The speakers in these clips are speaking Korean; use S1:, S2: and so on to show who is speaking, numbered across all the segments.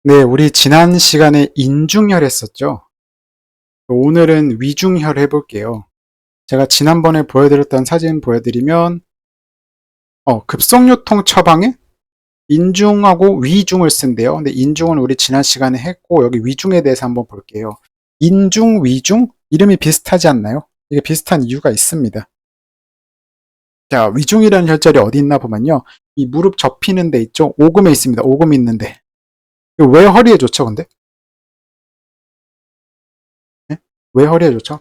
S1: 네, 우리 지난 시간에 인중혈 했었죠? 오늘은 위중혈 해볼게요. 제가 지난번에 보여드렸던 사진 보여드리면, 급성요통 처방에 인중하고 위중을 쓴대요. 근데 인중은 우리 지난 시간에 했고, 여기 위중에 대해서 한번 볼게요. 인중, 위중? 이름이 비슷하지 않나요? 이게 비슷한 이유가 있습니다. 자, 위중이라는 혈자리 어디 있나 보면요. 이 무릎 접히는 데 있죠? 오금에 있습니다. 오금 있는데. 왜 허리에 좋죠, 근데? 네? 왜 허리에 좋죠?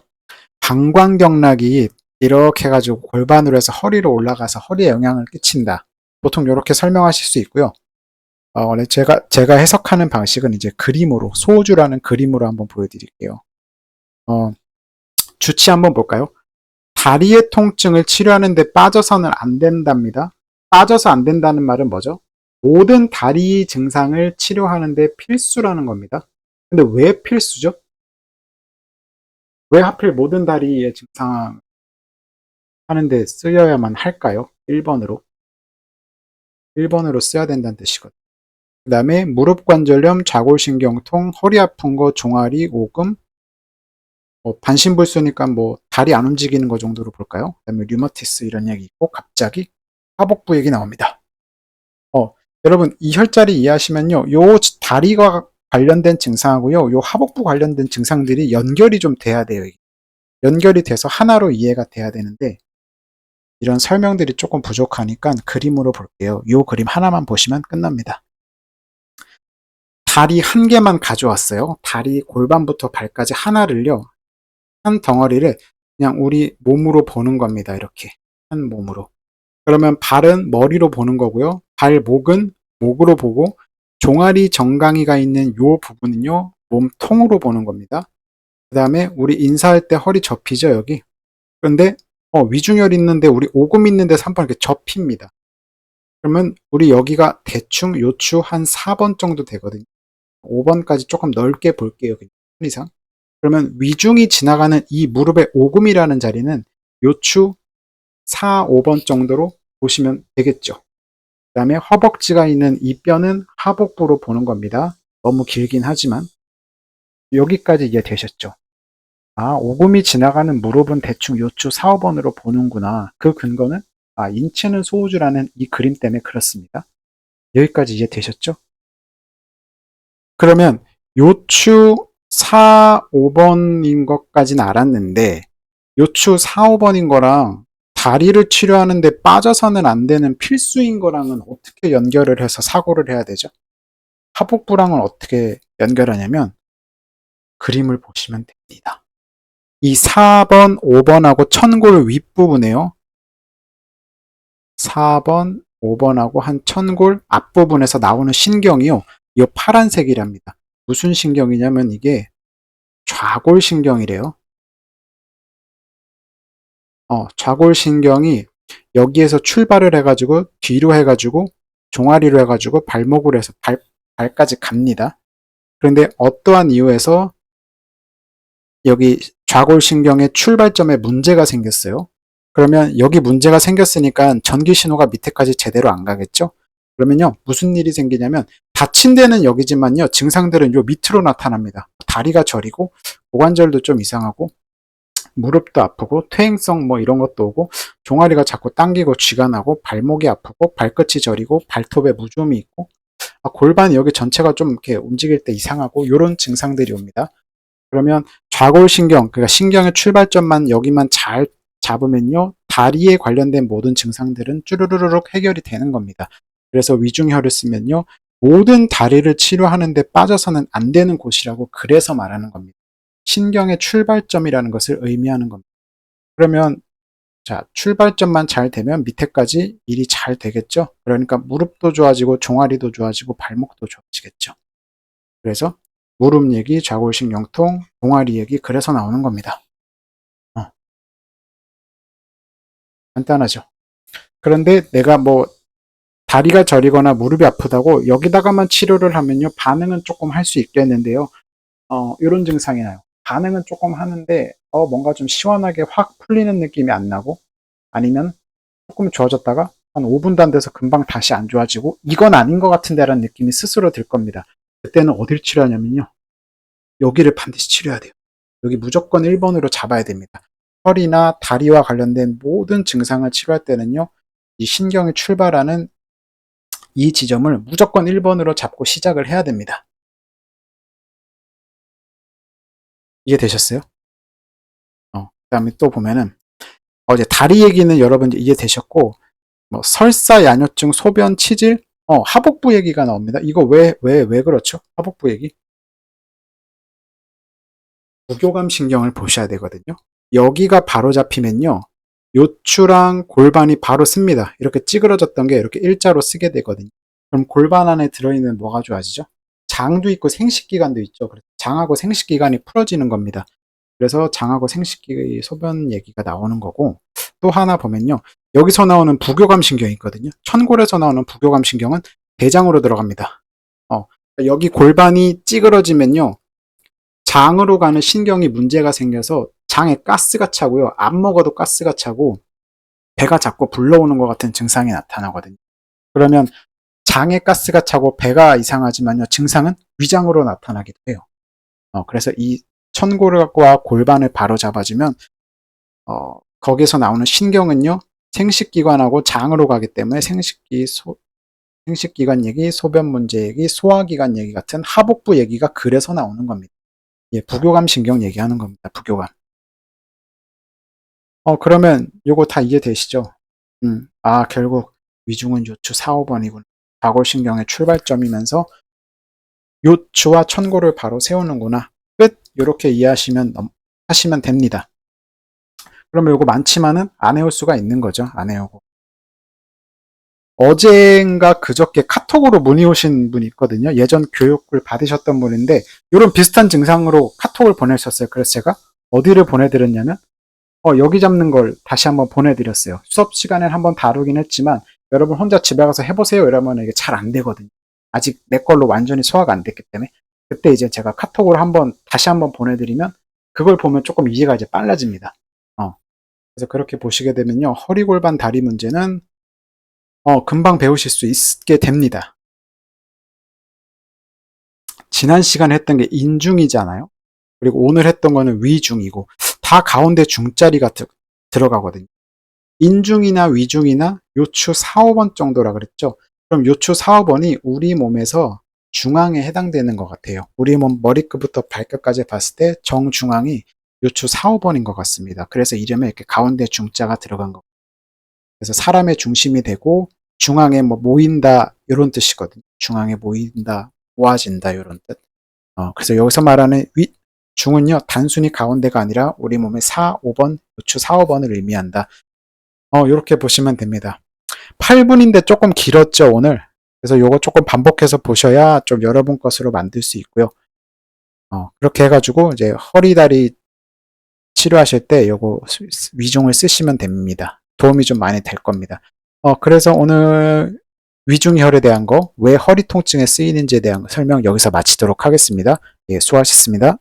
S1: 방광경락이 이렇게 해가지고 골반으로 해서 허리로 올라가서 허리에 영향을 끼친다. 보통 이렇게 설명하실 수 있고요. 원래 제가 해석하는 방식은 이제 그림으로, 소우주라는 그림으로 한번 보여드릴게요. 주치 한번 볼까요? 다리의 통증을 치료하는데 빠져서는 안 된답니다. 빠져서 안 된다는 말은 뭐죠? 모든 다리 증상을 치료하는데 필수라는 겁니다. 근데 왜 필수죠? 왜 하필 모든 다리의 증상 하는데 쓰여야만 할까요? 1번으로. 1번으로 써야 된다는 뜻이거든요. 그 다음에 무릎 관절염, 좌골신경통, 허리 아픈 거, 종아리, 오금, 반신불수니까 뭐 다리 안 움직이는 거 정도로 볼까요? 그 다음에 류마티스 이런 얘기 있고 갑자기 하복부 얘기 나옵니다. 여러분 이 혈자리 이해하시면요. 요 다리가 관련된 증상하고요. 요 하복부 관련된 증상들이 연결이 좀 돼야 돼요. 연결이 돼서 하나로 이해가 돼야 되는데 이런 설명들이 조금 부족하니까 그림으로 볼게요. 이 그림 하나만 보시면 끝납니다. 다리 한 개만 가져왔어요. 다리 골반부터 발까지 하나를요. 한 덩어리를 그냥 우리 몸으로 보는 겁니다. 이렇게 한 몸으로. 그러면 발은 머리로 보는 거고요. 발목은 목으로 보고 종아리 정강이가 있는 이 부분은요. 몸통으로 보는 겁니다. 그 다음에 우리 인사할 때 허리 접히죠. 여기. 그런데 위중혈 있는데 우리 오금 있는데 3번 이렇게 접힙니다. 그러면 우리 여기가 대충 요추 한 4번 정도 되거든요. 5번까지 조금 넓게 볼게요. 이상. 그러면 위중이 지나가는 이 무릎의 오금이라는 자리는 요추 4, 5번 정도로 보시면 되겠죠. 그 다음에 허벅지가 있는 이 뼈는 하복부로 보는 겁니다. 너무 길긴 하지만 여기까지 이해되셨죠? 오금이 지나가는 무릎은 대충 요추 4, 5번으로 보는구나. 그 근거는 인체는 소우주라는 이 그림 때문에 그렇습니다. 여기까지 이해되셨죠? 그러면 요추 4, 5번인 것까지는 알았는데 요추 4, 5번인 거랑 다리를 치료하는데 빠져서는 안 되는 필수인 거랑은 어떻게 연결을 해서 사고를 해야 되죠? 하복부랑은 어떻게 연결하냐면 그림을 보시면 됩니다. 이 4번, 5번하고 천골 윗부분에요. 4번, 5번하고 한 천골 앞부분에서 나오는 신경이요. 이 파란색이랍니다. 무슨 신경이냐면 이게 좌골신경이래요. 좌골신경이 여기에서 출발을 해가지고 뒤로 해가지고 종아리로 해가지고 발목으로 해서 발까지 갑니다. 그런데 어떠한 이유에서 여기 좌골신경의 출발점에 문제가 생겼어요. 그러면 여기 문제가 생겼으니까 전기 신호가 밑에까지 제대로 안 가겠죠? 그러면요, 무슨 일이 생기냐면 다친 데는 여기지만요, 증상들은 요 밑으로 나타납니다. 다리가 저리고 고관절도 좀 이상하고 무릎도 아프고 퇴행성 뭐 이런 것도 오고 종아리가 자꾸 당기고 쥐가 나고 발목이 아프고 발끝이 저리고 발톱에 무좀이 있고 골반 여기 전체가 좀 이렇게 움직일 때 이상하고 이런 증상들이 옵니다. 그러면 좌골신경, 그러니까 신경의 출발점만 여기만 잘 잡으면요, 다리에 관련된 모든 증상들은 쭈르르륵 해결이 되는 겁니다. 그래서 위중혈을 쓰면요, 모든 다리를 치료하는데 빠져서는 안 되는 곳이라고 그래서 말하는 겁니다. 신경의 출발점이라는 것을 의미하는 겁니다. 그러면 자, 출발점만 잘 되면 밑에까지 일이 잘 되겠죠? 그러니까 무릎도 좋아지고 종아리도 좋아지고 발목도 좋아지겠죠. 그래서 무릎 얘기, 좌골신경통, 종아리 얘기 그래서 나오는 겁니다. 간단하죠. 그런데 내가 뭐 다리가 저리거나 무릎이 아프다고 여기다가만 치료를 하면요, 반응은 조금 할 수 있겠는데요. 이런 증상이 나요. 반응은 조금 하는데 뭔가 좀 시원하게 확 풀리는 느낌이 안 나고, 아니면 조금 좋아졌다가 한 5분도 안 돼서 금방 다시 안 좋아지고, 이건 아닌 것 같은데 라는 느낌이 스스로 들 겁니다. 그때는 어디를 치료하냐면요. 여기를 반드시 치료해야 돼요. 여기 무조건 1번으로 잡아야 됩니다. 허리나 다리와 관련된 모든 증상을 치료할 때는요. 이 신경이 출발하는 이 지점을 무조건 1번으로 잡고 시작을 해야 됩니다. 이해되셨어요? 그 다음에 또 보면은 이제 다리 얘기는 여러분 이해되셨고, 뭐 설사, 야뇨증, 소변, 치질, 하복부 얘기가 나옵니다. 이거 왜 그렇죠? 하복부 얘기. 부교감 신경을 보셔야 되거든요. 여기가 바로 잡히면요. 요추랑 골반이 바로 씁니다. 이렇게 찌그러졌던 게 이렇게 일자로 쓰게 되거든요. 그럼 골반 안에 들어있는 뭐가 좋아지죠? 장도 있고 생식기관도 있죠. 그래서 장하고 생식기관이 풀어지는 겁니다. 그래서 장하고 생식기 소변 얘기가 나오는 거고, 또 하나 보면요. 여기서 나오는 부교감 신경이 있거든요. 천골에서 나오는 부교감 신경은 대장으로 들어갑니다. 여기 골반이 찌그러지면요. 장으로 가는 신경이 문제가 생겨서 장에 가스가 차고요. 안 먹어도 가스가 차고 배가 자꾸 불러오는 것 같은 증상이 나타나거든요. 그러면 장에 가스가 차고 배가 이상하지만요. 증상은 위장으로 나타나기도 해요. 그래서 이 천골과 골반을 바로 잡아주면 거기서 나오는 신경은요. 생식기관하고 장으로 가기 때문에 생식기관 얘기, 소변 문제 얘기, 소화기관 얘기 같은 하복부 얘기가 그래서 나오는 겁니다. 예, 부교감 신경 얘기하는 겁니다. 부교감. 그러면 요거 다 이해되시죠? 결국 위중은 요추 4, 5번이군. 좌골신경의 출발점이면서 요추와 천골을 바로 세우는구나. 끝. 요렇게 하시면 됩니다. 그러면 요거 많지만은 안 해올 수가 있는 거죠. 안 해오고. 어젠가 그저께 카톡으로 문의 오신 분이 있거든요. 예전 교육을 받으셨던 분인데 이런 비슷한 증상으로 카톡을 보내셨어요. 그래서 제가 어디를 보내드렸냐면 여기 잡는 걸 다시 한번 보내드렸어요. 수업 시간에 한번 다루긴 했지만 여러분 혼자 집에 가서 해보세요 이러면 이게 잘 안 되거든요. 아직 내 걸로 완전히 소화가 안 됐기 때문에 그때 이제 제가 카톡으로 다시 한번 보내드리면 그걸 보면 조금 이해가 이제 빨라집니다. 그래서 그렇게 보시게 되면요. 허리, 골반, 다리 문제는 금방 배우실 수 있게 됩니다. 지난 시간에 했던 게 인중이잖아요. 그리고 오늘 했던 거는 위중이고 다 가운데 중자리가 들어가거든요. 인중이나 위중이나 요추 4, 5번 정도라 그랬죠. 그럼 요추 4, 5번이 우리 몸에서 중앙에 해당되는 것 같아요. 우리 몸 머리끝부터 발끝까지 봤을 때 정중앙이 요추 4, 5번인 것 같습니다. 그래서 이름에 이렇게 가운데 중자가 들어간 거. 그래서 사람의 중심이 되고 중앙에 모인다 이런 뜻이거든요. 중앙에 모인다, 모아진다 이런 뜻. 그래서 여기서 말하는 중은요 단순히 가운데가 아니라 우리 몸의 4, 5번, 요추 4, 5번을 의미한다. 이렇게 보시면 됩니다. 8분인데 조금 길었죠 오늘. 그래서 요거 조금 반복해서 보셔야 좀 여러분 것으로 만들 수 있고요. 그렇게 해가지고 이제 허리 다리 치료하실 때 요거 위중을 쓰시면 됩니다. 도움이 좀 많이 될 겁니다. 그래서 오늘 위중혈에 대한 거, 왜 허리 통증에 쓰이는지에 대한 설명 여기서 마치도록 하겠습니다. 예, 수고하셨습니다.